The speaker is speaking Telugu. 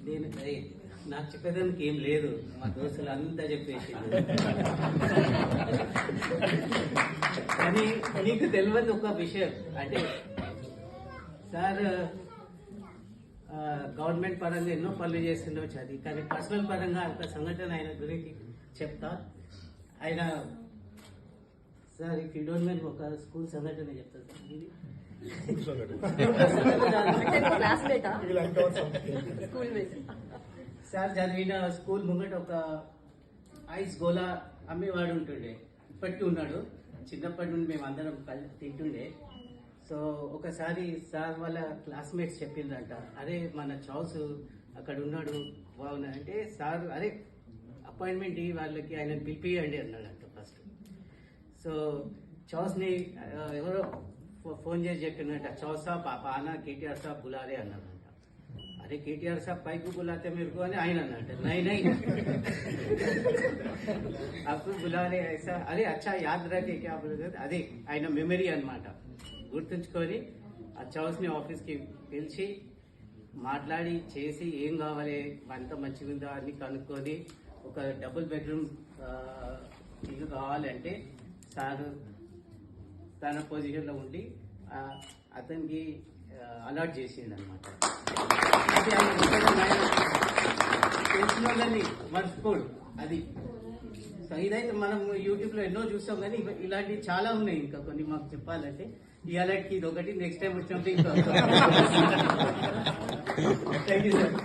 నేను నాకు చెప్పేదానికి ఏం లేదు, మా దోస్తులు అంతా చెప్పేసి. కానీ నీకు తెలియదు ఒక విషయం అంటే సార్ గవర్నమెంట్ పరంగా ఎన్నో పనులు చేస్తుండవచ్చు అది, కానీ పర్సనల్ పరంగా ఒక సంఘటన ఆయన గురించి చెప్తా. ఆయన sir if you don't mind ఒక స్కూల్ సంఘటన చెప్తాను సార్ చదివిన స్కూల్ ముంగట ఒక ఐస్ గోలా అమ్మేవాడు ఉంటుండే, ఇప్పటికీ ఉన్నాడు. చిన్నప్పటి నుండి మేము అందరం తింటుండే. సో ఒకసారి సార్ వాళ్ళ క్లాస్మేట్స్ చెప్పిందంట, అరే మన చౌస్ అక్కడ ఉన్నాడు బాగున్నా అంటే, సార్ అరే అపాయింట్మెంట్ వాళ్ళకి ఆయన పిలిపియండి అన్నాడంట ఫస్ట్. సో చౌస్ని ఎవరో ఫోన్ చేసి చెప్పినట్ట, చౌస్ సాబ్ ఆనా కేటీఆర్ సాబ్ బులారే అన్నాడంట. అరే కేటీఆర్ సాబ్ పైకి బులాతే మీరు అని ఆయన అన్నట్టు, నై నై అప్పుడు బులారే ఐసా, అరే అచ్చా యాద్ రకే క్యా బోలతే, అదే ఆయన మెమరీ అన్నమాట. గుర్తుంచుకొని ఆ చౌస్ని ఆఫీస్కి పిలిచి మాట్లాడి చేసి ఏం కావాలి అంత మంచిగా ఉందా అని కనుక్కొని ఒక డబుల్ బెడ్రూమ్ ఇల్లు కావాలంటే సార్ తన పొజిషన్లో ఉండి అతనికి అలాట్ చేసిండు అనమాట. తెలిసిన వాళ్ళని మర్చిపోడు అది. సో ఇదైతే మనం యూట్యూబ్లో ఎన్నో చూస్తాం, కానీ ఇలాంటివి చాలా ఉన్నాయి. ఇంకా కొన్ని మాకు చెప్పాలంటే ఇవాళకి ఇది ఒకటి, నెక్స్ట్ టైం వచ్చినప్పుడు ఇంకా. Thank you sir.